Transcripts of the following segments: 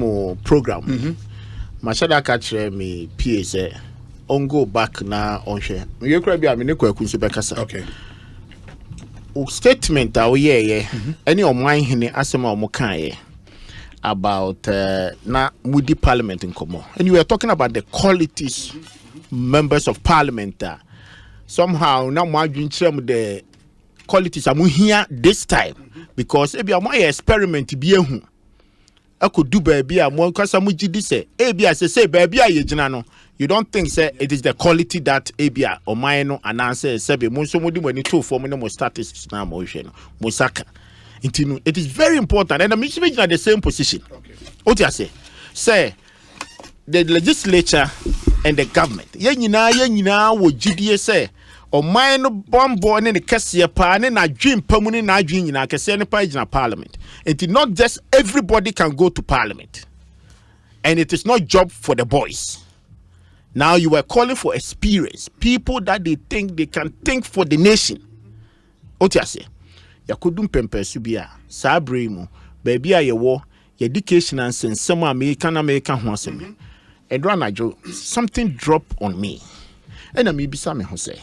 mo program. Mashada catch me PSA. On go back na on share. You could be a minute bekasa. Okay. Statement any of mine hine asema omokan about na Moody Parliament in Como. And you were talking about the qualities members of Parliament. Somehow now my dream the qualities I'm here this time because if you are my experiment be a I could do baby a more because I'm say baby you don't think say it is the quality that abia or mine and answer sebe mo so modi when two for no status na motion musaka it is very important and I'm at the same position. Okay. What you say the legislature and the government ye nyina wo gidie say o man no bombo ne kese pa ne na dwem pamu ne na dwen nyina kese ne pa gina parliament. It is not just everybody can go to parliament and it is not job for the boys. Now you were calling for experience, people that they think they can think for the nation. What you say? Ya kudum pempe subia sabre mu baby a ye wo education and sense some American ho asem. Edra something drop on me. And I maybe some ho say.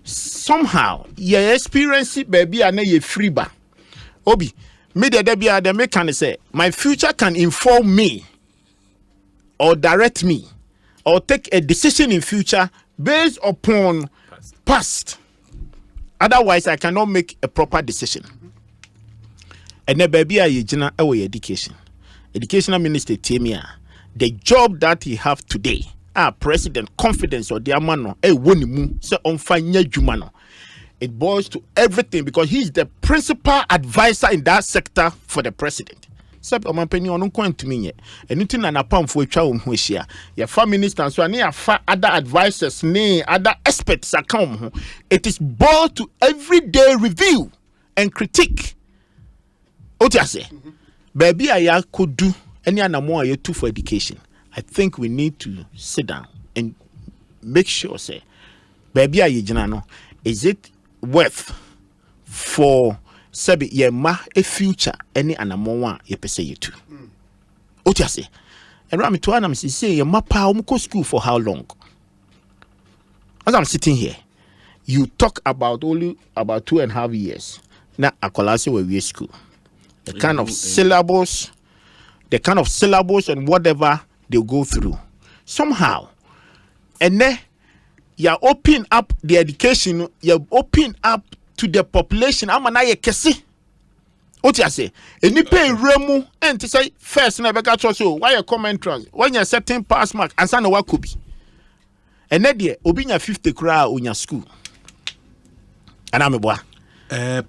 Somehow your experience baby na ye free ba. Obi me the bia the me can say my future can inform me or direct me or take a decision in future based upon past. Otherwise, I cannot make a proper decision. And the baby ayejina ewe education. Educational minister Temia, the job that he have today, president confidence or the amano wonimu se onfanya jumano. It boils to everything because he is the principal advisor in that sector for the president. Sep my opinion on point to me anything na pam for twa wo hia ya fa minister so na ya fa other advisors ne other experts account ho. It is boiled to everyday review and critique. What you say baby aya kodu any anamo aye too for education. I think we need to sit down and make sure say baby aye gina no is it worth for sabi ye ma a future any anamon ye pese ye too. What you say? And Rami to anam say ye ma pa go school for how long? As I'm sitting here, you talk about only about 2.5 years. Now akolase we school. The kind of syllables and whatever they go through. Somehow. And then you open up the education, you open up to the population. I'm an aye kesi. What you say? And you pay remu and to say first never got so why a comment trans when you're setting pass mark and son what could be. And then there obinya 50 kra on your school. And I'm a boy.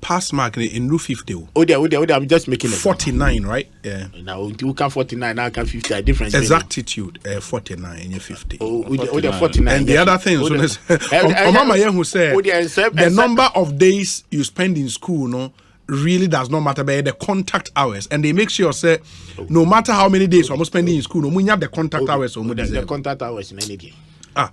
Pass mark in Roof 50. Oh, there, I'm just making it 49, right? Yeah. Now you can 49, now I can 50. A difference. Exactitude, 49 and 50. Oh, 49. And the other thing, Mama who said the number of days you spend in school, no, really does not matter. But the contact hours, and they make sure say, no matter how many days I'm spending in school, no, we have the contact hours. The contact hours in any day. I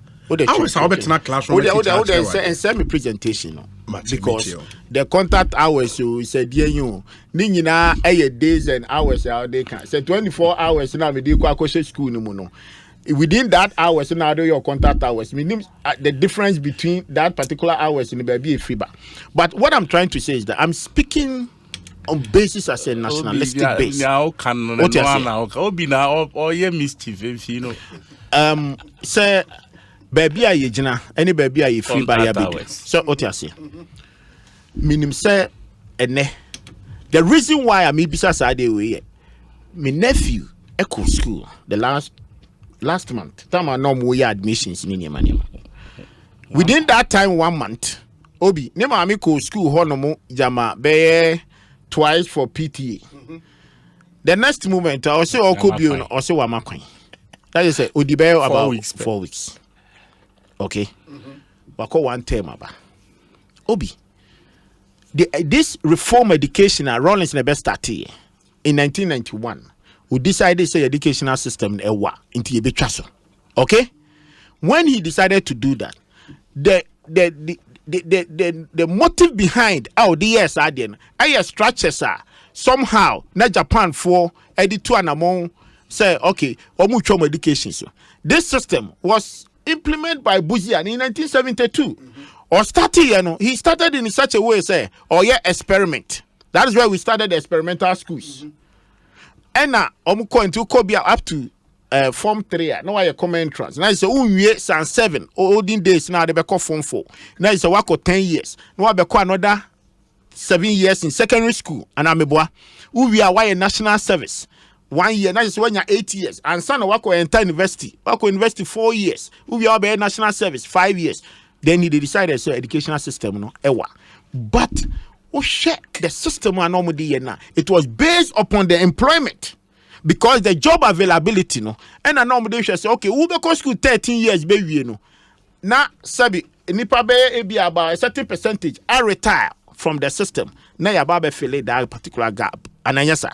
was not classroom. And send me presentation. Because the contact hours, you said, dear you, Nina, days and hours out they can say 24 hours now with the school no. Within that hours now do your contact hours. Meaning the difference between that particular hours in the baby fiber. But what I'm trying to say is that I'm speaking on basis as a nationalistic base. Now can now be now or ye mischief, you know. Say baby ayejina any baby aye free by your baby. So what you say? Minim say ene. The reason why I mean bisa side way my nephew echo school the last month. Time I know we admissions in money. Within that time 1 month, Obi, never I go school honomo jama be twice for PTA. The next moment I say Okobi or say Wamakwan. That is Odibe about 4 weeks. Okay. Wako one term aba. Obi. This reform education Rollins never started in 1991. We decided say educational system ewa into a okay? When he decided to do that, the motive behind the years are structures are somehow na Japan for editor and among say okay, omu education. So this system was implemented by Buzian in 1972. Or starting, he started in such a way, say, experiment. That is where we started the experimental schools. And now, omuko into Kobia up to Form 3. Now I come entrance. Now it's a San 7. Olden days now they be called Form 4. Now it's a work of 10 years. Now I be called another 7 years in secondary school. And I'm a boy. We are why a national service. 1 year. Now it's when you're 8 years. And son work enter university. Work university 4 years. We are be national service 5 years. Then he decided so educational system no ewa. But the system it was based upon the employment because the job availability no and I normally say okay we go school 13 years baby no na sabi nipa be about a certain percentage I retire from the system na ya ba be fill that particular gap and yes sir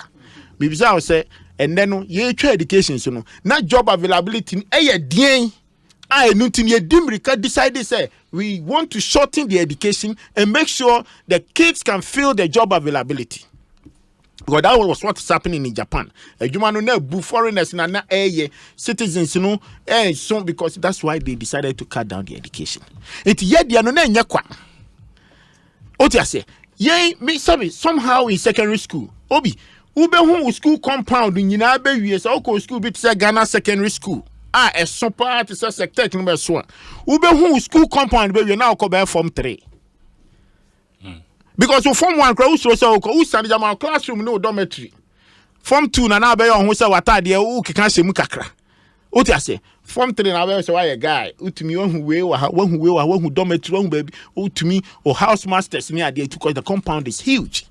bibisa say and then you try education so no na job availability decided say we want to shorten the education and make sure the kids can fill the job availability. Because that was what is happening in Japan. Foreigners and citizens, so because that's why they decided to cut down the education. Somehow in secondary school, Obi, ube school compound in Yinabe, school bit Ghana secondary school. A super to say sector number 1. Ube school compound baby now come Form 3. Because you Form 1 crowd so who stand in classroom no dormitory. Form 2 na now be on who say wata de who kika shemu kakra. Oti ase Form 3 na be say why a guy utumi one who dormitory one baby utumi or house masters near there because the compound is huge.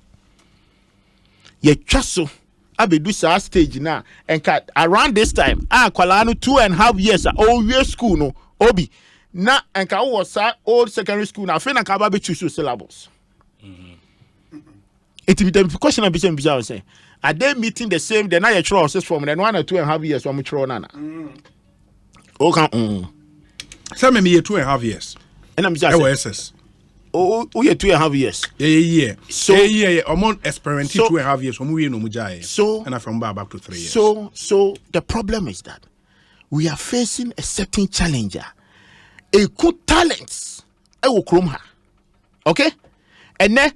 Ye chaso abedu sa stage na and around this time kwala no 2.5 years year school no obi na and was old secondary school na fe na ka ba be choose syllabus. It be the question of business say are they meeting the same the na your process from then 1 or 2.5 years from tro na okay say me 2.5 years and I'm just SS oh yeah 2.5 years yeah so among experimenting 2.5 years from we no mujai so and from back to 3 years so the problem is that we are facing a certain challenger a good talents okay and then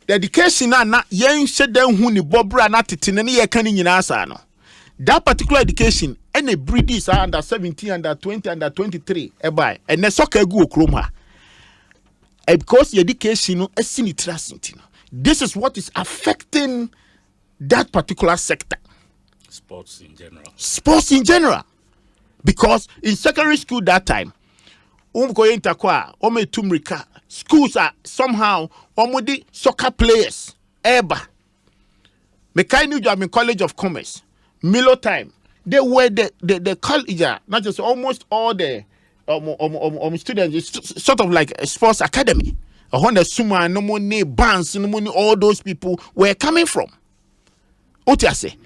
the education na yen shedden hu ni bobra na tetene ne ye kan nyina sa no that particular education and a breedies are under 17 under 20 under 23 by and the soccer go okrom ha because the education no this is what is affecting that particular sector. Sports in general because in secondary school that time schools are somehow omodi soccer players eba mekainu jam in College of Commerce Milo time they were the college not just almost all the students it's sort of like a sports academy Honda Suma no money bands no money all those people were coming from Otiase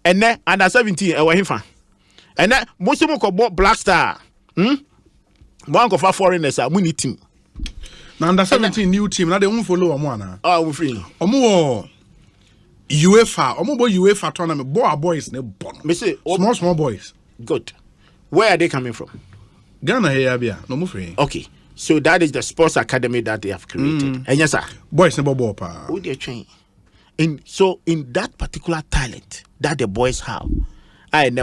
and then under 17 and then most of them Black Star one of our foreigners are winning team now under 17 new team now they won't follow one we free UEFA tournament boys ne bon me say small boys good where are they coming from Ghana here bia no mo free okay so that is the sports academy that they have created and yes sir boys ne ball pa who they train in that particular talent that the boys have and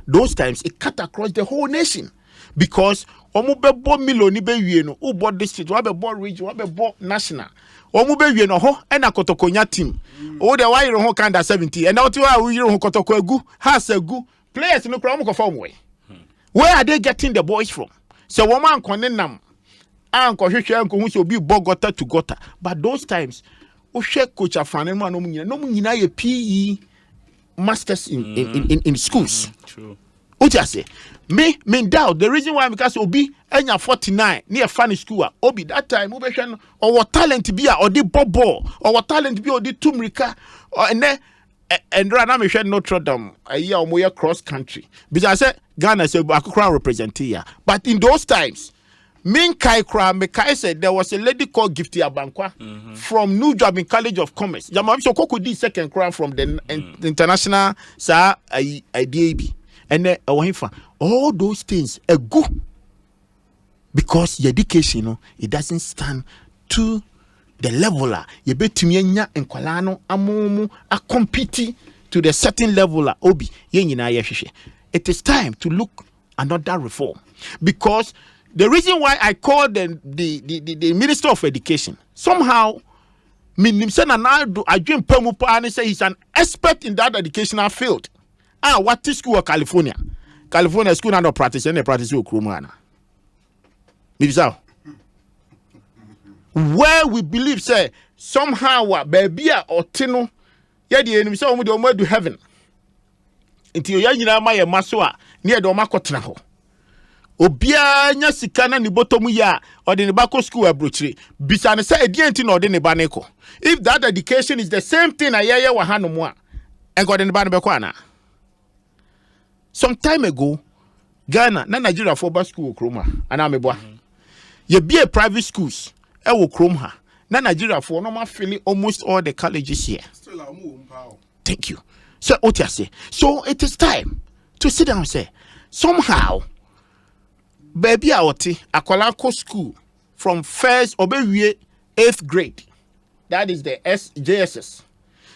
those times it cut across the whole nation because omo be bo million be wie no who bought district wa be bought region wa be bought national omo be wie no ho na kotokonya team o de why ho kind of 70 and now to we ho kotoko agu has agu players no kra mo ko form way where are they getting the boys from so woman konenam anko hwehwe anko hu so bi bogota to gota but those times o hwe coach afane no nyina ye PE masters in schools true what you say me doubt the reason why because obi enya 49 near funny school obi that time we hwe or talent be or the bobo or talent be or the tumrika and then and right now me hwe Notre Dame a year omo cross country because I said Ghana say akukra represent here but in those times Min Kai Kra, Mekai said there was a lady called Gifty Abankwa from New Jobbing College of Commerce. Jamam Koko did second crown from the international DAB. And then all those things are good. Because your education, it doesn't stand to the leveler. You bet to me and Kolano amumu a compete to the certain leveler. Obi it is time to look another reform. Because the reason why I called the Minister of Education, somehow I say he's an expert in that educational field. What is school of California? California school not practice and they practice with Krumana. Where we believe say somehow baby or tino yeah the enemy say we do to heaven until ya nyina ma ye maso a ne do makotena ho obia nya sika na ni bottom ya or the bako school abrochire bisa ne say edienti na ode ne ba ne ko. If that education is the same thing ayeye wa hanomo a enko de ne ba ne be ko ana. Some time ago Ghana na Nigeria for ba school kroma ana meboa ye be a private schools e wo krom ha na Nigeria for normal filling almost all the colleges here. Thank you. So what you say? So it is time to sit down and say somehow baby awoti akwala school from first obewie 8th grade. That is the JSS.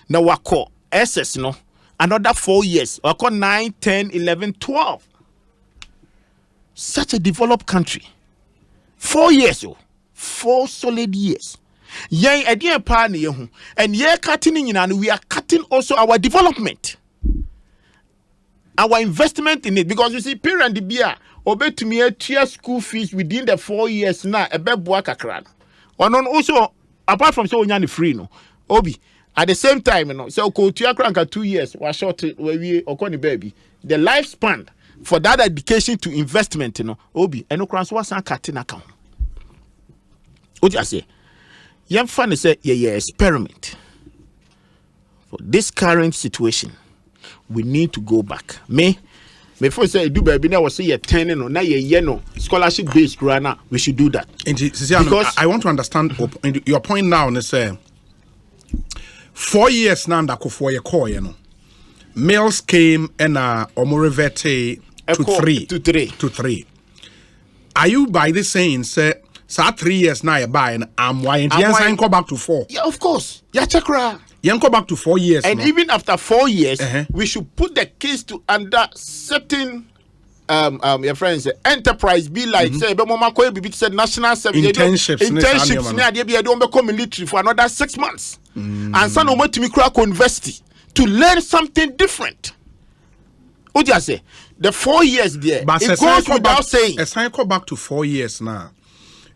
Now wako SS no another 4 years. Wako 9, 10, 11, 12. Such a developed country. 4 years, 4 solid years. Yang idea pa ne yehu. And ye cutting in and we are cutting also our development. Our investment in it. Because you see, parent the beer obey to me a school fees within the 4 years now a beboa kakran. Or non also apart from so nyani free no. Obi at the same time, you know, so ko tia kranka 2 years was short where we okoni baby. The lifespan for that education to investment, you know, Obi and no crans was cutting account. What you say? Young fan say, yeah, experiment. For this current situation, we need to go back. Before say do baby now was say you're 10 no now you're no scholarship based runner, we should do that. Because I want to understand your point now and say 4 years now that for your core, you know. Males came and omorevete to 3. Are you by this saying say 3 years now you buy and I'm why go back to 4? Yeah, of course. Yeah, chakra. You go back to 4 years. And even after 4 years, we should put the kids to under certain your friends enterprise be like say mama ko be said national service internships na dey be don become military for another 6 months. And some no to me crack university to learn something different. What do you say? The 4 years there, but it goes without saying. As I go back to 4 years now,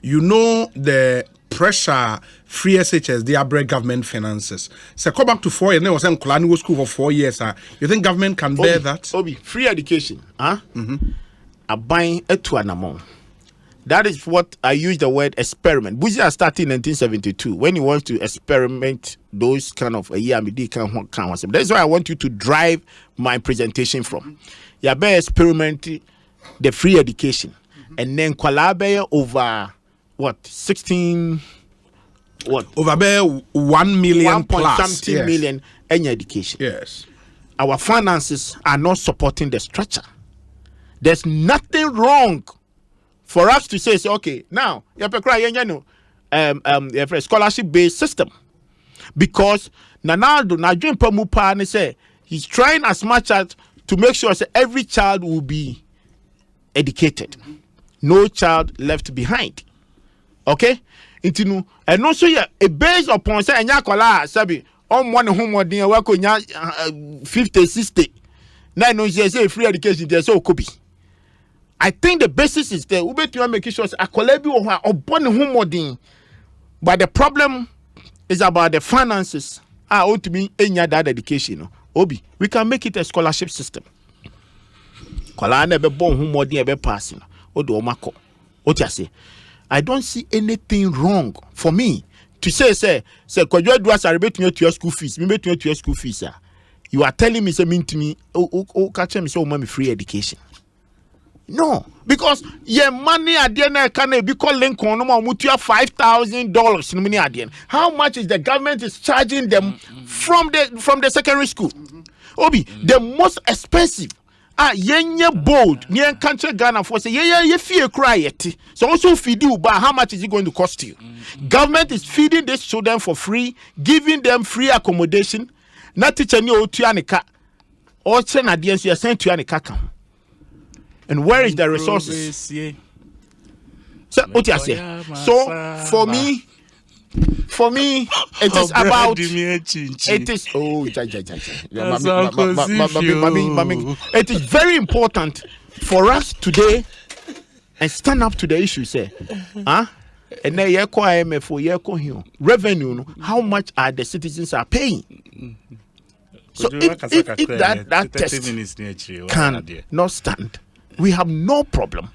you know the pressure free SHS, they are break government finances. So go back to 4 years, was in school for 4 years. You think government can bear that? Obi, free education, a buying a to an amount. That is what I use the word experiment. Buzi started in 1972 when he wants to experiment those kind of that's why I want you to drive my presentation from. You better experiment the free education and then collaborate over what 16 what over there 1 million plus something million in education. Yes, our finances are not supporting the structure. There's nothing wrong for us to say okay now scholarship based system because Nanaldo Najun Pamupa say he's trying as much as to make sure that every child will be educated, no child left behind. Okay, intinu and also a based upon say enya kola sabi on one homodin we ko nya 50 60 na no say free education there so copy. I think the basis is there. We better make sure a kola bi or born homodin, but the problem is about the finances. Ought to be enya that education. Obi, we can make it a scholarship system. Kola na be born homodin be passing. Odo mako. What you say? I don't see anything wrong for me to say kwajo do as betumi to your school fees, me betumi to your school fees. You are telling me say mean to me catch me say o free education. No, because your money at the end can be called Lincoln no more $5,000 no money at the end. How much is the government is charging them from the secondary school? Obi, the most expensive yenye bold nyen country Ghana for say ye fear cry yet. So also feed you, but how much is it going to cost you? Government is feeding these children for free, giving them free accommodation. Not teaching you to or send at the end you are sent to Anika. And where is the resources? So what you say? So for me, it is about it is it is very important for us today and stand up to the issue. Say, and then you call IMF revenue. How much are the citizens are paying? So if that test can not stand, we have no problem,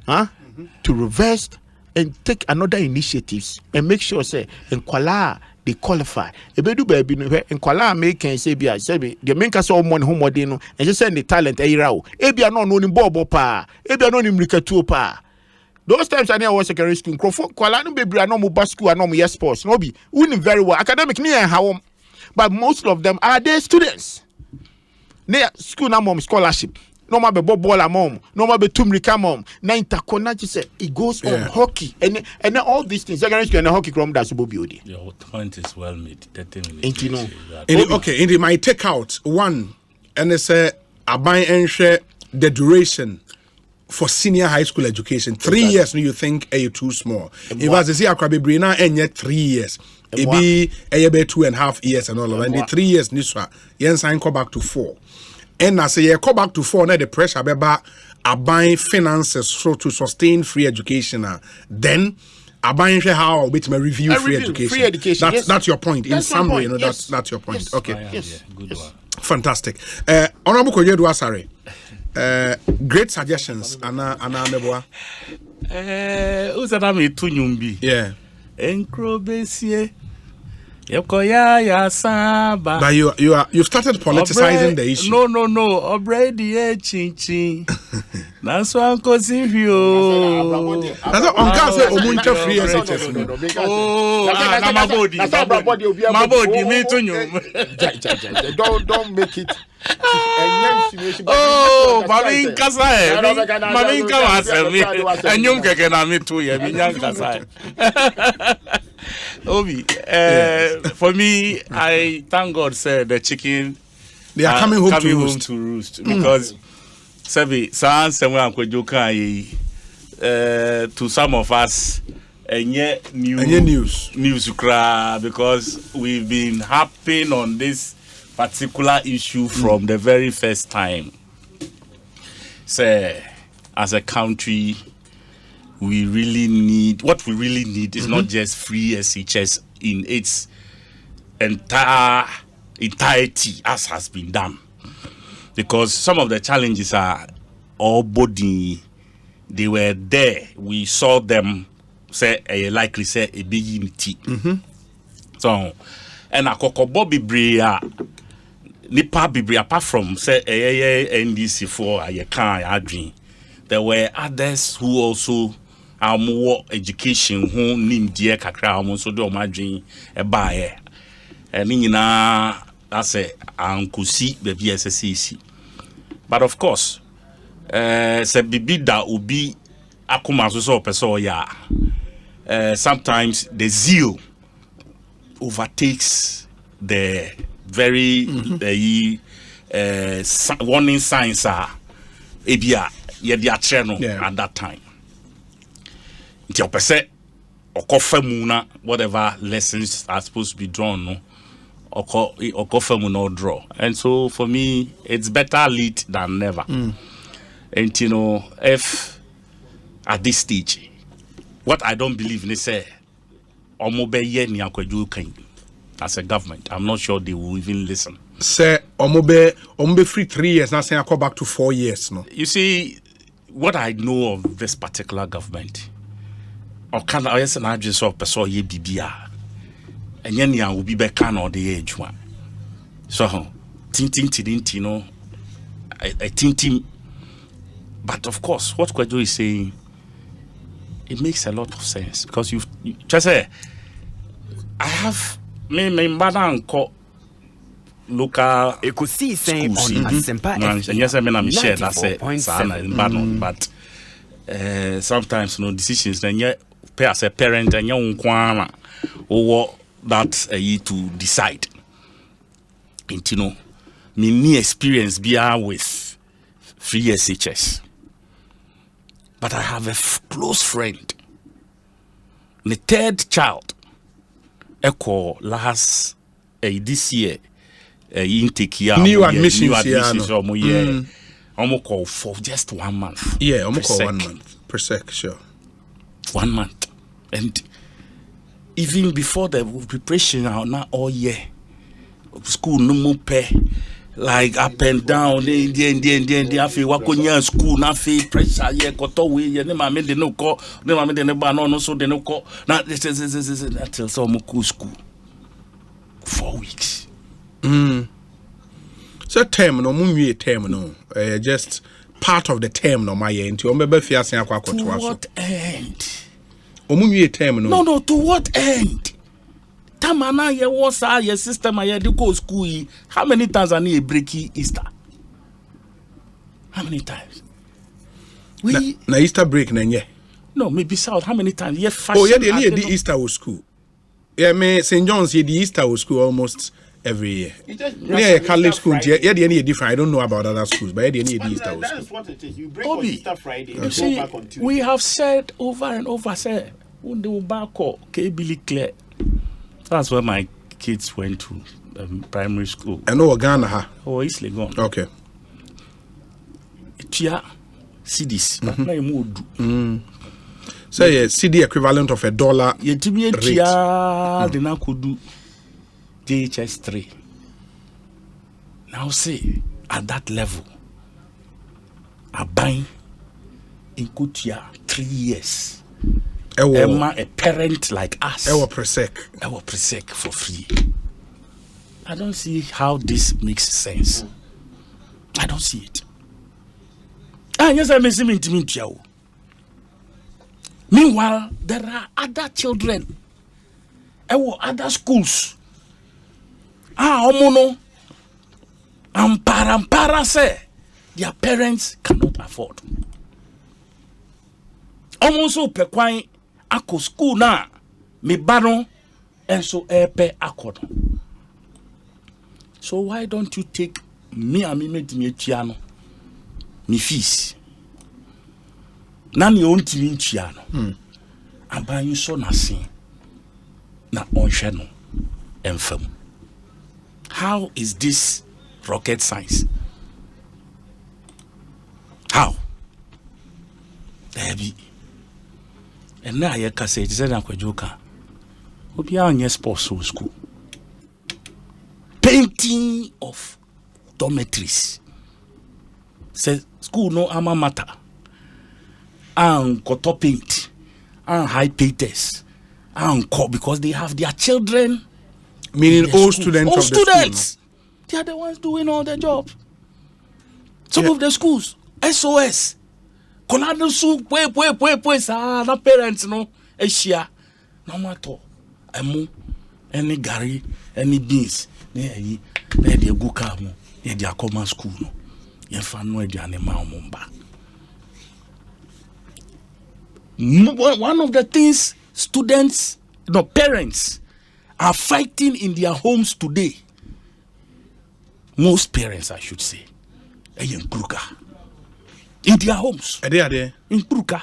to reverse and take another initiatives and make sure say in Kuala they qualify. Ebedu baby no in Kuala make and say bia say the main case all money home no and just send the talent erao. Ebia no ni bobo pa. Ebia no ni mrikatu pa. Those times I was secondary school. Kuala no baby no mo school and no mo yes sports. No be winning very well. Academic ni en hawom. But most of them are their students. They school na mom scholarship. No more be ball mom, no more be tumrika mom. Na interconnect say it goes on hockey and then all these things. Secondary school and hockey club that's build. Your point is well made. 30 minutes. Okay, my take out one and it's a buy and share the duration for senior high school education. 3 years, you think are you too small? If I say Akrabi now and yet 3 years. It be 2.5 years and all of and the 3 years niswa yen sign come back to 4. And I say come back to 4 now the pressure be back buying finances so to sustain free education then buying how which may review free education. That's your point. In summary, that's your point. Yes. Okay. Yes. Good one. Fantastic. Honorable Koyedu Asare. Great suggestions Ana Meboa. Uzana me tunyumbi. Yeah. Enkrobesie. Ya saba. But you started politicizing the issue. No. Already chinchin. That's why Uncle Silvio. That's what Uncle said. Omuncha free SHS. My body, me to you. Don't make it. Oh, Mami Kasai. Mami Kasai. And you can me too. Young Kasai. Obi, for me, I thank God said the chicken they are coming home to roost because Sebi sans to some of us and yet news because we've been harping on this particular issue from the very first time. Say, as a country, we really need is not just free SHS in its entirety as has been done, because some of the challenges are all body. They were there. We saw them. Say likely say a big unity. So and a kokobo bibria nipa bibria apart from say NDC for a can dream. There were others who also more education who nim dear kakra so do my dream a buyer. And that's a unkusi baby SSC. But of course, say bibi da ubi akuma so person ya. Sometimes the zeal overtakes the very warning signs are ebia ye dia channel at that time. Nti opese okofamu na whatever lessons are supposed to be drawn no okofamu no draw. And so for me it's better late than never. And if at this stage what I don't believe in say omobeye ni akwadwo kan as a government, I'm not sure they will even listen. Say omobe free 3 years now saying I come back to 4 years no. You see what I know of this particular government, or can I yes na just of person ye bibia enye ni an obi be kan or the age one. So tintin no I tintin But of course, what Kwejo is saying, it makes a lot of sense because you just say, I have my mother and local Ekosiisen on Asempa FM. Yes, I mean I'm share that say but sometimes decisions then you pay as a parent and you unkwana or that you to decide. And me experience be with free SHS. But I have a close friend. The third child last this year intake year new admissions almost call for just 1 month. Yeah, almost call 1 month per sec, sure. 1 month. And even before the preparation now all year school no more pay like up and down the afi wakonya school na fi pressure ye koto we ye ne ma me de no ko ne ma me de ne ba no so de no ko na till some school 4 weeks. So term no munwie term no just part of the term no my enti o mebe fiase akwa to what end? O munwie term no. No, to what end? Tamana ye was your system I had to go school. How many times I need a breaky Easter? How many times? We na Easter break na nye. No, maybe South. How many times? Yeah, oh yeah, the Easter was school. Yeah, me St. John's the Easter was school almost every year. Yeah, Catholic school. Yeah, the any different. I don't know about other schools, but yeah, the Easter was school. That's what it is. You break on Easter Friday. You see, back on Tuesday. We have said over and over, say, when they were back Billy Clare. That's where my kids went to primary school. I know Ghana, huh? Oh, East Legon. Okay. Tia CDs. So yeah, CD equivalent of $1. You give me a tia, then I could do JHS3. Now see, at that level, I buy in Kutia 3 years. Emma, a parent like us. Ewa presec for free. I don't see how this makes sense. I don't see it. Yes, I may seem intimate. Meanwhile, there are other children. Other schools. Omono. Ampara say their parents cannot afford. Almost so pekwai ako school na me baron and so epe akodo. So why don't you take me and me tiano me fees? Nani on timi tiano. Aba you so nasin na onhwe no emfam. How is this rocket science? How? There be. And now I can say, it's an aquajoka. Obi on sports school. Painting of dormitories. Says school no alma mater. And koto paint. And high painters. And because they have their children. Meaning all students of the school. They are the ones doing all the job. Some of the schools. SOS. Kolado su sa na parents no ehia no matter emu any gari any beans na yi na de gu ka mu na de akoma school no ye fa no aduane ma omba. One of the things parents are fighting in their homes today, most parents I should say, in their homes. Are they? In Pruka.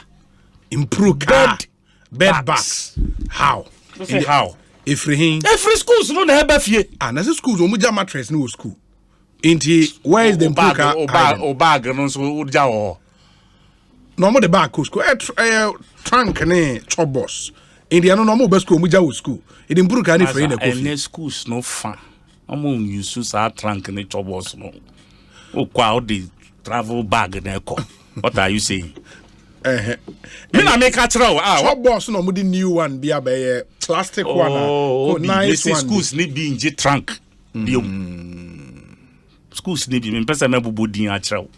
Bed bags. How? How? Every schools no na have fie. And as schools omuja mattress no school. Inti where is the Pruka? O bag no so uja o. No more the bag school. Trunk ne chobos. Inti no more best school omuja school. In Pruka ni free na coffee. And schools no fan. Omo use sa trunk ne chobos no. O kwa the travel bag na ko. What are you saying? Me na make a throw. What boss no mudi new one be a plastic one. Oh, nice one. Schools need be in trunk. Schools need be me pesa me bubu din a throw.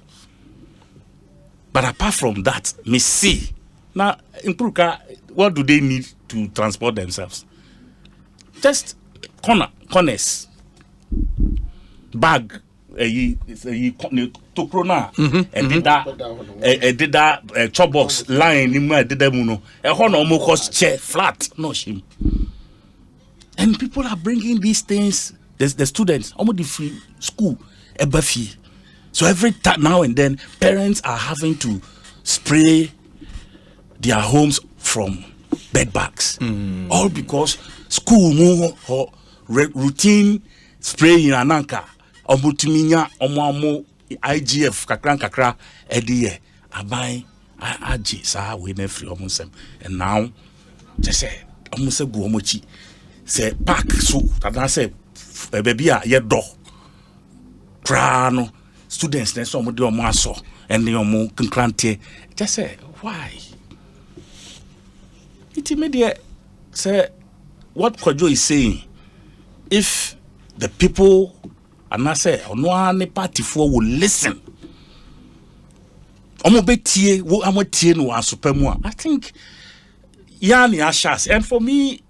But apart from that, me see now in Pruka, what do they need to transport themselves? Just corners, bag, tokrona, and did that chop box line in my dedemuno, a horn almost chair flat, no shame. And people are bringing these things. There's the students, almost the free school, a buffet. So every time now and then, parents are having to spray their homes from bed bags, all because school routine spraying ananka, omutiminya omo IGF kakra ediye abai aji sa we na free omsem, and now just say omse go omochi say park so that say baby a ye do krano students then some do omo aso and the omo kankrante just say why it immediate say what Kojo is saying, if the people and I say ono ne party for will listen omo betie wo amotie no asopam I think yani ashas, and for me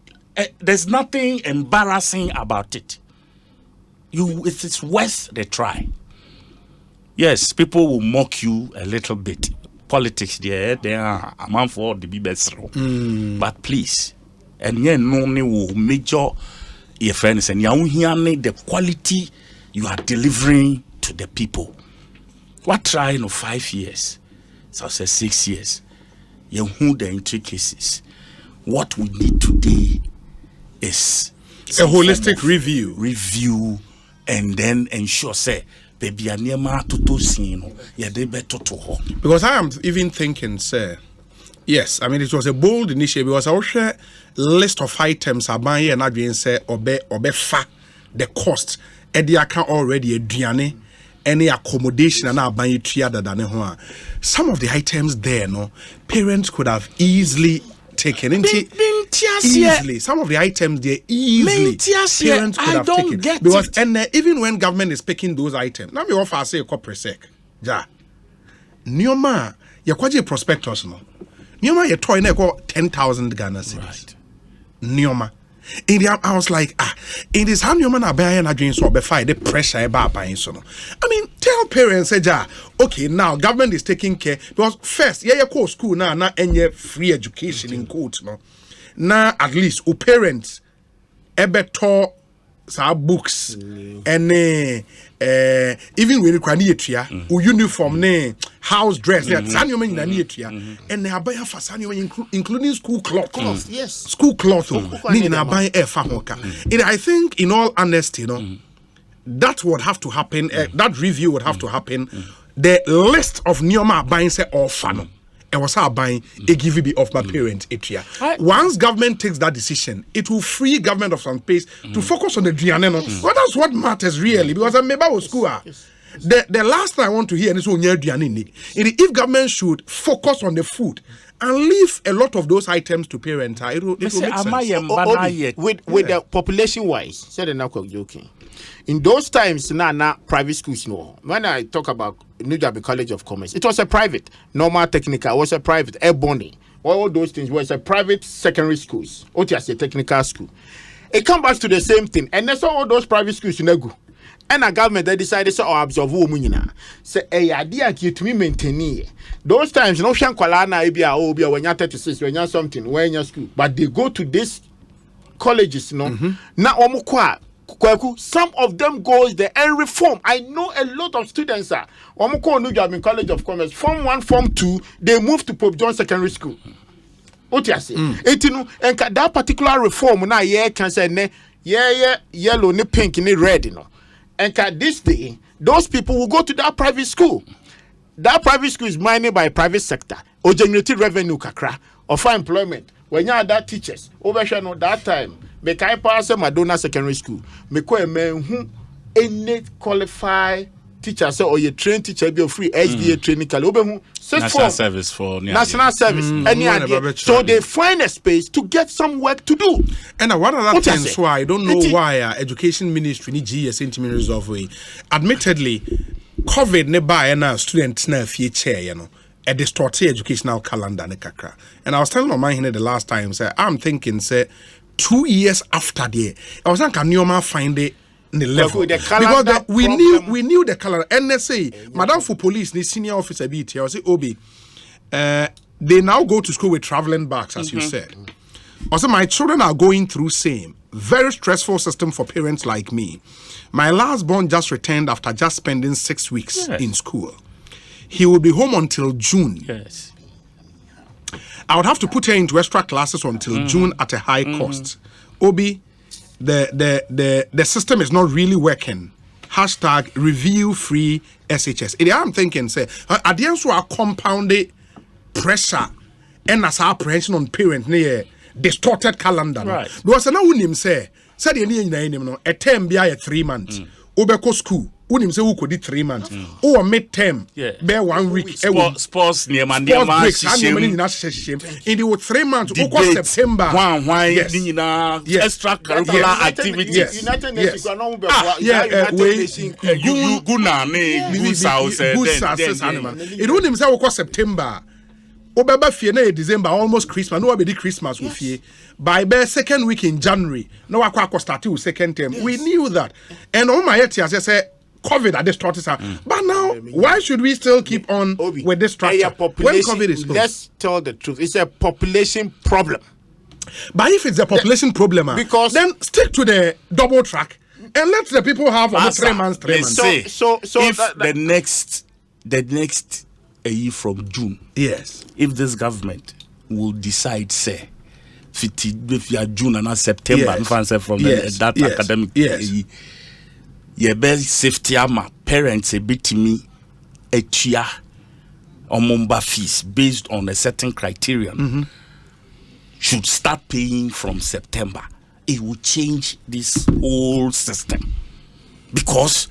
there's nothing embarrassing about it. It's worth the try. Yes, people will mock you a little bit. Politics, they are a man for the best. But please, and yeah, no will major your friends and you hear the quality you are delivering to the people. What trying of 5 years? So I say 6 years. You who the intricacies. What we need today is a holistic review, and then ensure say baby anema toto sino ya de beto to ho. Because I am even thinking, sir, yes, I mean it was a bold initiative because I will share list of items aban and adwin say obe fa the cost edi aka already aduane any accommodation and aban tua dadane ho. Some of the items there no parents could have easily taken into easily. Some of the items there easily parents could have taken because and even when government is picking those items, now me offer say a corporate sec. Ja. Nioma ya kwaje prospectus no. Nioma ya toy na ko 10,000 Ghana cedis. Right. Nioma. In the I was like, in this hand Nioma na buy na dream so be fight the pressure about buying so no. I mean, tell parents say ja, okay, now government is taking care because first, yeah, call school now na any free education in quote no. Now at least u parents ebeto sa books and even when you can uniform ne house dress and they are buying for including school clothes. Yes, school clothes. I think in all honesty, that would have to happen. That review would have to happen. The list of Nioma buying say all fun. I was buying a give of my parents. Once government takes that decision, it will free government of some space to focus on the Drianeno. Well, that's what matters really, because I'm about school. The last thing I want to hear is if government should focus on the food and leave a lot of those items to parents, it will make sense. With the population wise, said the joking. In those times, now private schools, no. When I talk about New Jersey College of Commerce, it was a private, normal technical, was a private, airborne. All those things was a private secondary schools. OTS a technical school. It comes back to the same thing. And that's all those private schools in go. And a government they decided to absorb women. Say, hey, idea to me maintain. Those times, no shankwalana ibia when you're 36, when you're something, when you're school. But they go to these colleges, no. Now some of them goes there and reform. I know a lot of students are New Jersey College of Commerce, Form 1, Form 2, they move to Pope John Secondary School. What you say? And that particular reform now can say yellow, ne pink, ne red, you know. And this day, those people will go to that private school. That private school is managed by private sector or generating revenue kakra or for employment. When you are that teachers, over that time. Make I pass Madonna Secondary School. Make a man who any qualified teacher or you trained teacher be free SDA training. National service for national service. Any idea? So they find a space to get some work to do. And one other thing, so I don't know why education ministry need GS resolve way. Admittedly, COVID nearby and students now fear chair, a distorted educational calendar ne kakra. And I was telling my here the last time, say I'm thinking, say 2 years after the, I was like, can you find it the level? Because we knew the calendar. NSA, Madam for Police, the senior officer BT, I was say Obi, they now go to school with traveling bags, as you said. Also, my children are going through same very stressful system for parents like me. My last born just returned after just spending 6 weeks in school. He will be home until June. Yes. I would have to put her into extra classes until June at a high cost. Obi, the system is not really working. # review free SHS. I'm thinking, say, at the end, so I compounded pressure and as apprehension on parents near distorted calendar. Right. Because now unim say a term be 3 months. Obeko school. Unim say who could 3 months. Or mid-term. Bear 1 week. Sports near my breaks. In the 3 months. September. Extra curricular activities. United Nations. It wouldn't say September. Obeba fie na December almost Christmas. No be Christmas with fie. By the second week in January, no akwa start with second term. We knew that. And all my years I say COVID at this started. But now why should we still keep on with this structure? When COVID is closed? Let's tell the truth. It's a population problem. But if it's a population problem, because then stick to the double track and let the people have 3 months. 3 months. So if the next a year from June. Yes. If this government will decide, say, if you are June and not September, from that academic year, your best safety parents a bit me a chia or mumba fees based on a certain criterion should start paying from September. It will change this whole system because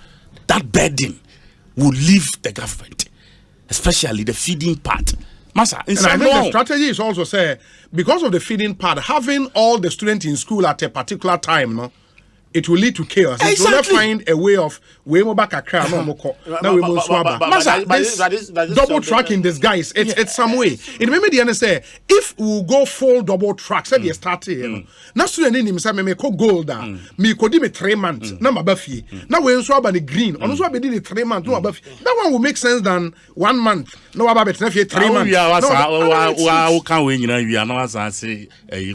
that burden will leave the government. Especially the feeding part. Masa, and I think the strategy is also say because of the feeding part, having all the students in school at a particular time, no, it will lead to chaos. Exactly. It will not find a way of way more back a crowd. Double track in disguise. It's some way. It made me the end say if we go full double track, say they start here. Now student in himself me ko gold down. Me ko di me 3 months. Na mabafi. Now we so about the green. On so be di 3 months. No mabafi. That one will make sense than 1 month. No about 3 months. How can we are not say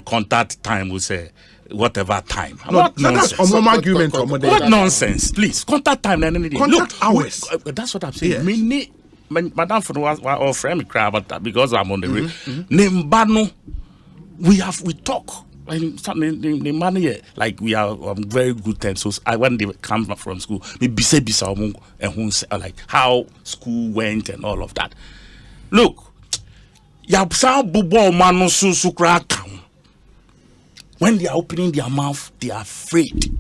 contact time we say whatever time. What nonsense? What nonsense? Please, contact time. Contact hours. That's what I'm saying. Yes. Madam or friend cry about that because I'm on the way. Nembano, we talk. The money like we are on very good terms. So when they come from school, we bisa and like how school went and all of that. Look, yapsa bubo manu susukra kam. When they are opening their mouth, they are afraid.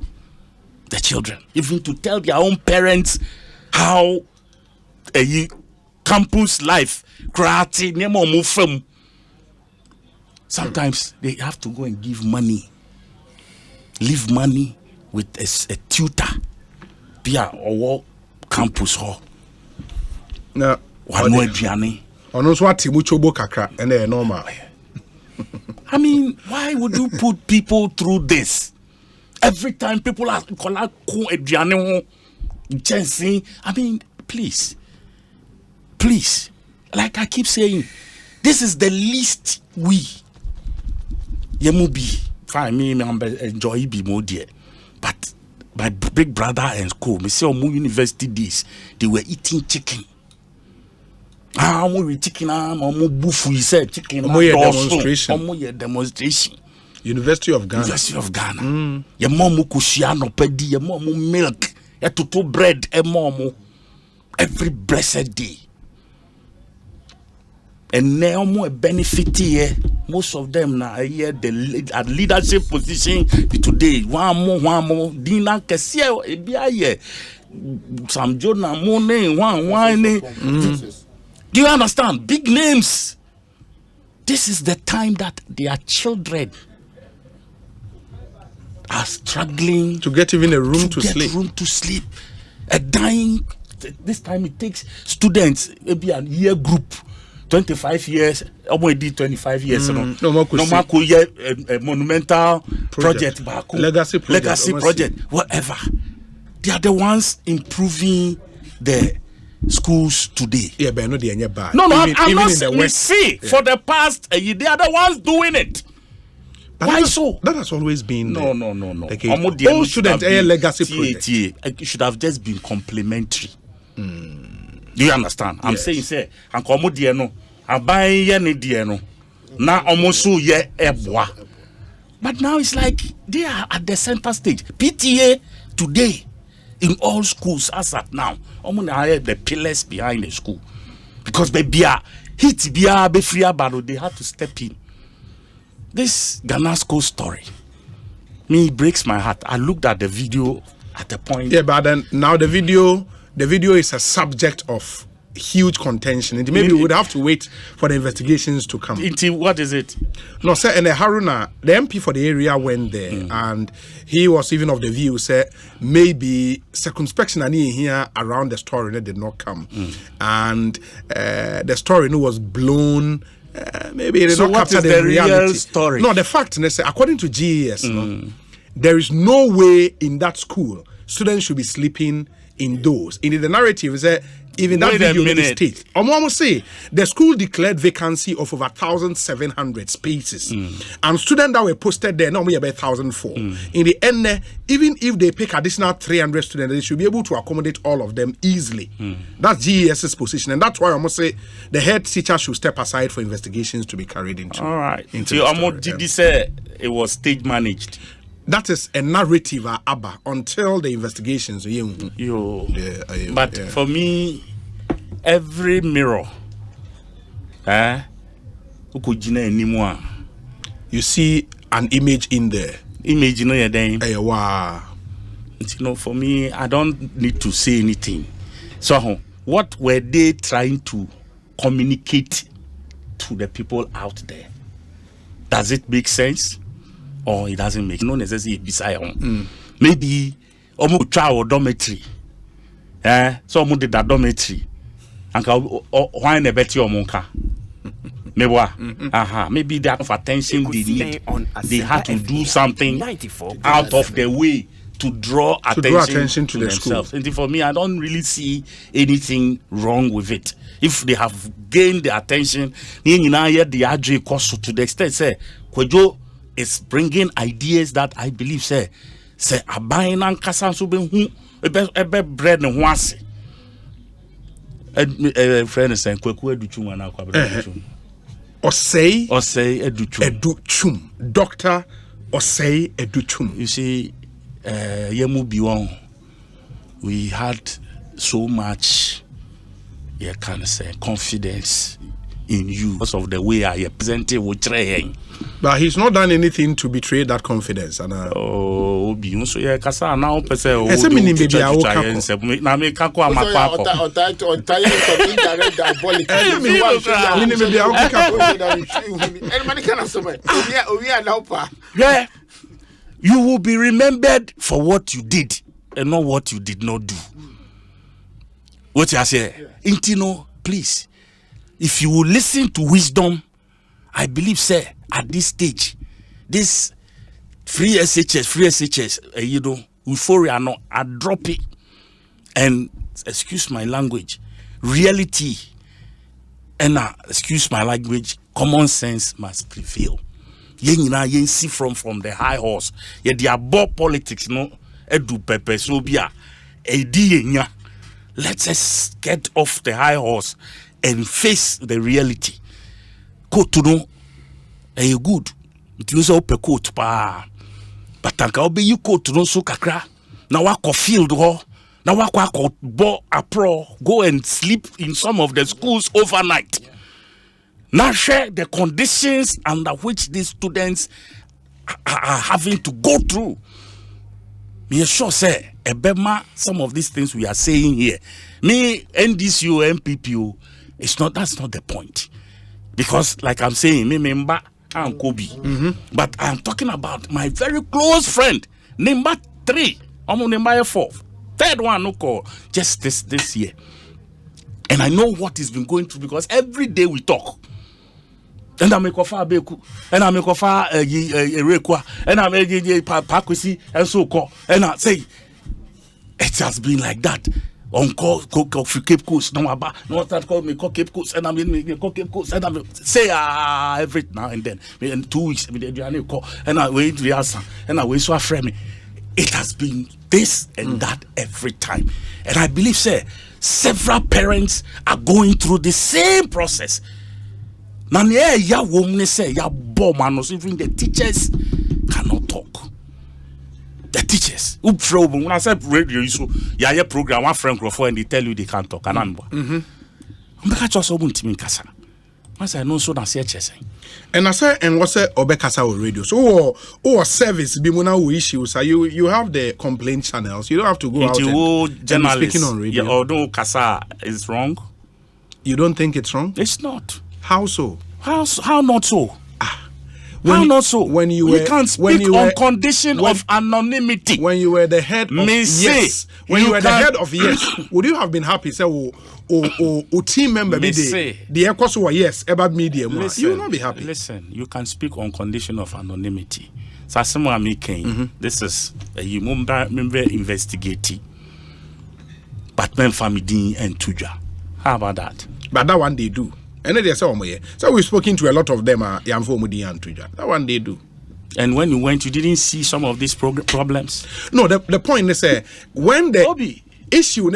The children, even to tell their own parents how a campus life, sometimes they have to go and give money, leave money with a tutor. Via our campus hall. No, normal. I mean, why would you put people through this? Every time people are I mean, please, like I keep saying, this is the least we. Yemubi, fine, me enjoy be more dear, but my big brother and co, me say university days, they were eating chicken. We chicken, bufu, said chicken, demonstration. University of Ghana. Your mom kushiano pedi, your mom milk, your tutu bread, and mom every blessed day. And now more benefit here. Most of them now here the at leadership position today. One more. Dina kesia ebia here. Some Jonah money one. Do you understand? Big names. This is the time that their children are struggling to get even a room to sleep. A dying. This time it takes students, maybe a year group, 25 years, almost did 25 years. No more a monumental project. Legacy project, whatever. They are the ones improving the schools today. Yeah, but no, they are bad. No, I'm not in the West. See, for the past year, they are the ones doing it. But why so? That has always been No. Okay. All students a legacy project. It should have just been complementary. Do you understand? I'm saying, say, and come no, I buy ye no. Now almost so ye eboa. But now it's like they are at the center stage. PTA today in all schools as at now, the pillars behind the school. Because baby hit be free about they had to step in. This Ghana school story, breaks my heart. I looked at the video at the point. Yeah, but then now the video is a subject of huge contention. And maybe we would have to wait for the investigations to come. What is it? No, sir, and Haruna, the MP for the area went there, and he was even of the view, said maybe circumspection and here around the story that did not come. And the story was blown. Maybe it did not capture the reality. Real story? No, the fact is, according to GES, there is no way in that school students should be sleeping indoors. In the narrative, is that even that video in the state. Almost say the school declared vacancy of over 1,700 spaces, and students that were posted there normally about 1,004. In the end, even if they pick additional 300 students, they should be able to accommodate all of them easily. That's GES's position, and that's why I must say the head teacher should step aside for investigations to be carried into. All right. So Amo did say it was stage managed. That is a narrative, Abba, until the investigations. But for me, every mirror, you see an image in there. Image, Wow. For me, I don't need to say anything. So, what were they trying to communicate to the people out there? Does it make sense? Or it doesn't make no necessity beside maybe almost try or dormitory. So almost did that dormitory. And why in a better monka? Maybe they have attention they need. They had to do something out of their way to draw attention to themselves. School. And for me, I don't really see anything wrong with it. If they have gained the attention, to the extent say Kwejo is bringing ideas that I believe say abayin and kasa so be hu ebe bread ne ho ase. Friend say Kweku Educhum ana kwa Educhum. Osei Educhum. Dr. Osei Educhum. You see, yemu biwon, we had so much confidence in you because of the way I presented with training. But he's not done anything to betray that confidence. And so yeah, kasa now person. Yeah, you will be remembered for what you did and not what you did not do. What you say, Intino, please. If you will listen to wisdom, I believe, sir, at this stage, this free SHS, euphoria, no, I drop it. And excuse my language, reality, and excuse my language, common sense must prevail. Yen see from the high horse. Yeah, they are both politics, no, edu pepe so bia, edi. Let us get off the high horse and face the reality. Coat to know a good. It was open coat pa. But I'll be you coat to know so kakra. Now I field ho. Now I bo apro. Go and sleep in some of the schools overnight. Now share the conditions under which these students are having to go through. Me sure say Ebema, some of these things we are saying here. Me, NDCO, MPPO, that's not the point. Because like I'm saying, me member and Kobe. But I'm talking about my very close friend, number 3, number 4. Third one no call just this year. And I know what he's been going through because every day we talk. And I make offer beku, and I make offer rekwa, and I make Pakwesi and so call, and I say it has been like that. On call Cape Coast, no that call me Cape Coast, and I mean Cape Coast, and I say every now and then, in 2 weeks, and I wait to answer, and I wait so frame me. It has been this and that every time, and I believe, several parents are going through the same process. Now, ya woman say ya bomb, even the teachers cannot talk. The teachers, when I said radio, so yeah, program one friend and they tell you they can't talk. And I'm just so to kasa. I say no, so that's chess. And I say, and what's it obekasa or radio? So or service be mona issues. You have the complaint channels. You don't have to go out and speaking on radio. Yeah, although kasa is wrong, you don't think it's wrong? It's not. How so? How not so? How not so? When you can speak on condition of anonymity. When you were the head of yes, when you were the head of yes, would you have been happy? Say, team member be the Ekosiisen yes about media. You will not be happy. Listen, you can speak on condition of anonymity. So someone making this is a member investigating, but men family and tuja. How about that? But that one they do. And then they say, so we've spoken to a lot of them. That one they do. And when you went, you didn't see some of these problems. No, the point is, when the issue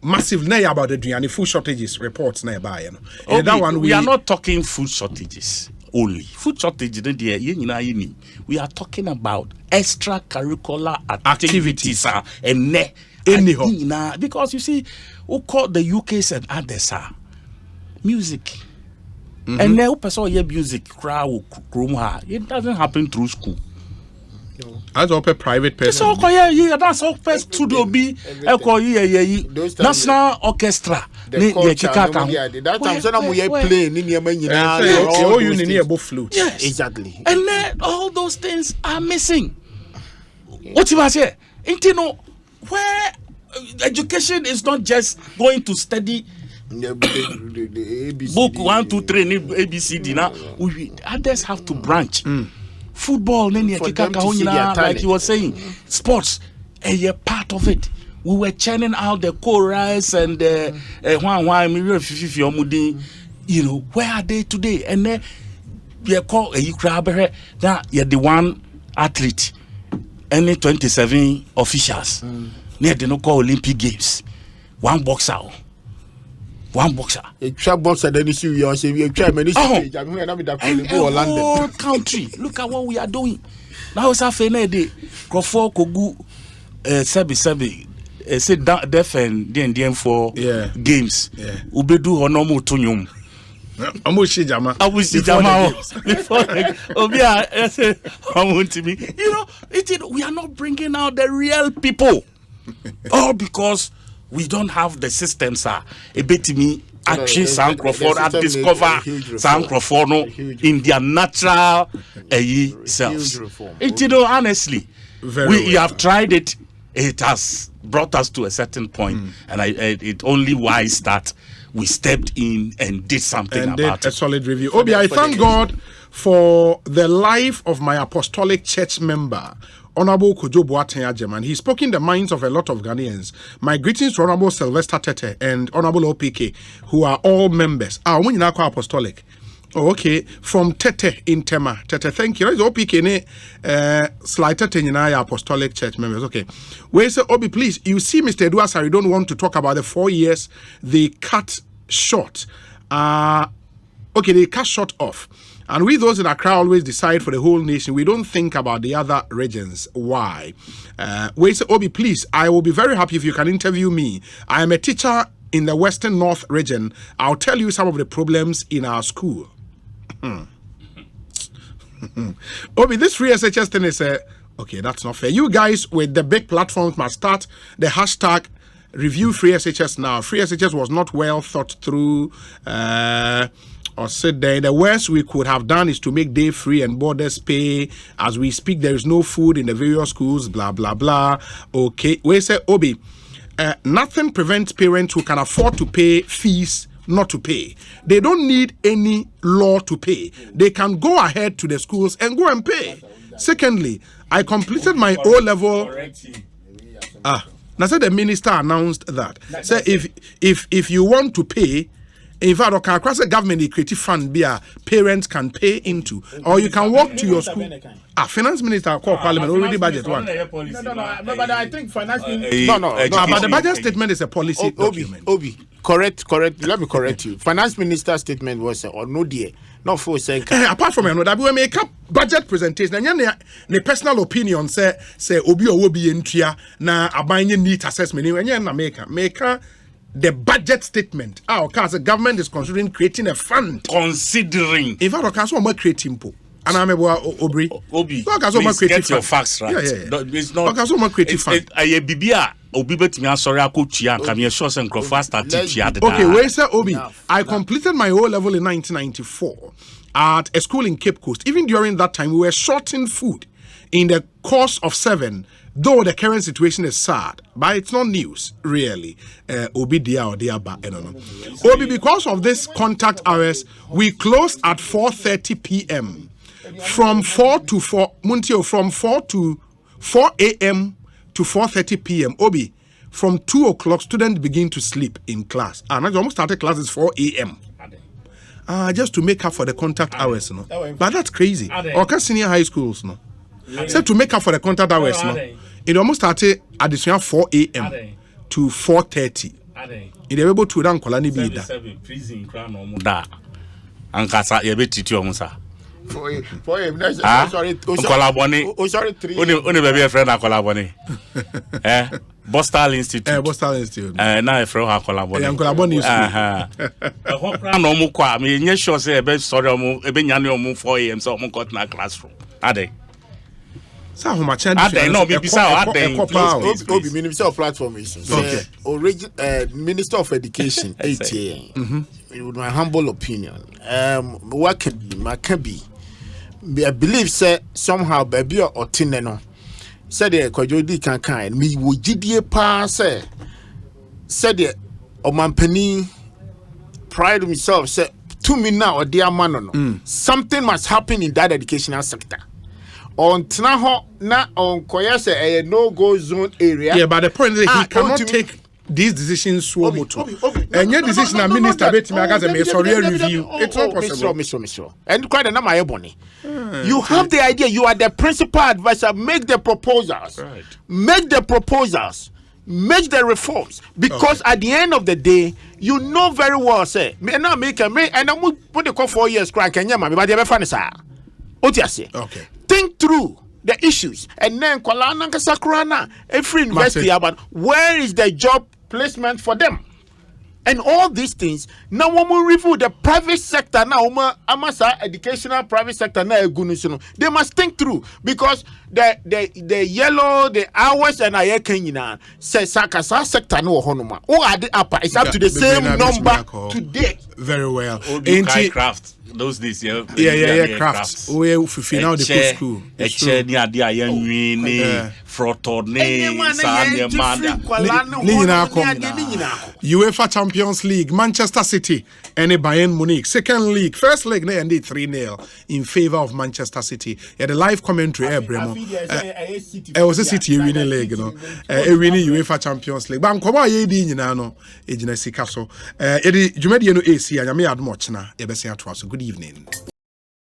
massive about the food shortages reports nearby, that one we are not talking food shortages only. Food shortages, we are talking about extracurricular activities and because you see, who called the UKs and others are music. And now person hear music crowd it doesn't happen through school. As a private person. So that's all first studio be national orchestra. That time so we playing flute. Yes, exactly. And then all those things are missing. What you say? You know where education is not just going to study book 1, 2, 3 ABCD now. Others have to branch. Football, like you were saying, sports, a part of it. We were churning out the chorus and you know, where are they today? And then you call now you're the one athlete, any 27 officials. They don't call Olympic Games. One boxer. A trap boxer, then you see, you try many stage. I'm going to go London. Country. Look at what we are doing. Now it's a day. Crawford Kogu, Sebi, say deaf and DNDM for games. Ubedu Honomo Tunyum. I will see Jama. Before you know, we are not bringing out the real people. All because we don't have the systems. A bit me actually Sam Crawford have discovered Sam Crawford in their natural selves. You know, honestly, we have tried it. It has brought us to a certain point, and it only wise that we stepped in and did something and about did a it. solid review. Obi, I thank God for the life of my apostolic church member, Honorable Kojo Boateng Agyeman. He's spoken the minds of a lot of Ghanaians. My greetings to Honorable Sylvester Tete and Honorable OPK, who are all members. When you apostolic. Oh, okay. From Tete in Tema. Tete, thank you. That's OPK Sly Tete in apostolic church members. Okay. Where say Obi, please, you see Mr. Eduasari don't want to talk about the 4 years they cut short. Okay, they cut short off. And we, those in Accra, always decide for the whole nation. We don't think about the other regions. Why? Wait, say, Obi, please, I will be very happy if you can interview me. I am a teacher in the Western North region. I'll tell you some of the problems in our school. Obi, this free SHS thing is, okay, that's not fair. You guys with the big platforms must start the hashtag review free SHS now. Free SHS was not well thought through. Or said there, the worst we could have done is to make day free and borders pay. As we speak, there is no food in the various schools, blah, blah, blah. Okay, we say, Obi, nothing prevents parents who can afford to pay fees not to pay. They don't need any law to pay. They can go ahead to the schools and go and pay. Secondly, I completed my O-level. Now, said the minister announced that. Say if you want to pay, in fact, across the government, creative fund parents can pay into, or you can walk to your school. Finance minister called parliament already budget one. No, but I think finance minister. But the budget statement is a policy document. Obi, correct. Let me correct you. Finance minister statement was or no dear, not for saying. Apart from that, we make up budget presentation. And the personal opinion say Obi or Obi entria na abanye need assessment. And na make the budget statement. Because the government is considering creating a fund. Considering. In fact, okay, so I'm creating po. And I'm Obi, please get your facts right. Yeah. It's not. Okay, so I'm creating fund. Bibia Obi betimi sorry akotua nka me sure say Nkrofo start tia de. Okay, where say Obi? I completed my O-level in 1994 at a school in Cape Coast. Even during that time, we were shorting food in the course of 7. Though the current situation is sad, but it's not news, really. Obi dia or dia ba, Obi, because of this contact hours, we close at 4:30 p.m. From 4 to 4, Muntio, from 4 to 4 a.m. to 4:30 p.m. Obi, from 2 o'clock, students begin to sleep in class. And I almost started classes 4 a.m. Just to make up for the contact hours, no. But that's crazy. Or senior high schools, no. So to make up for the contact hours, no, it almost started at the 4 a.m. to 4:30. It is able to run Kolani be that. Prison crown or muda. Ankasa yebeti omusa. For him, sorry. Sorry, 3. Only baby friend na Kolaboni. Bostal Institute. Bostal Institute. Now a friend ha Kolaboni. Kolaboni. The crown no mu kwa. Me nye sure say ebe sorry omu ebe nyane omu 4 a.m. so omu got na classroom. Ade. So how much? No, maybe so. Obi Minister of Platform is Minister of Education 8 a.m. With my humble opinion, what can be? I believe say somehow baby or tineno said the Kojodi can me would GDA pass said the Omampani pride himself said to me now or dear man something must happen in that educational sector. On Tnaho na on Koyase a no-go zone area. Yeah, but the point is he cannot take these decisions so much. And your decision, Minister Betty Magas, a sorry review. It's not possible. And quite a number of money. You have the idea. You are the principal advisor. Make the proposals. Right. Make the proposals. Make the reforms. Because at the end of the day, you know very well. Say, me and I make and I'm put the call 4 years. Crack and yamma. But they funny sir. What you say? Okay. Think through the issues and then Kolana Sakurana, every university about where is the job placement for them and all these things. Now when we review the private sector now, amasa educational private sector now they must think through because the yellow the hours and I can say sakasa sector no honoma. Oh, at the upper it's up to the same number today. Very well. Craft. Those days, crafts. We now the school. Ni adi ayenwi ni froto ni sanya manda. UEFA Champions League, Manchester City and Bayern Munich. Second league, first leg they ended 3-0 in favor of Manchester City. Yeah, the live commentary Bremo. It was a City winning leg, a winning UEFA Champions League. But come on, ye di nyina no ejina sika so. Edi jumedi no AC anya me admo chena e be say atwa so. Good evening.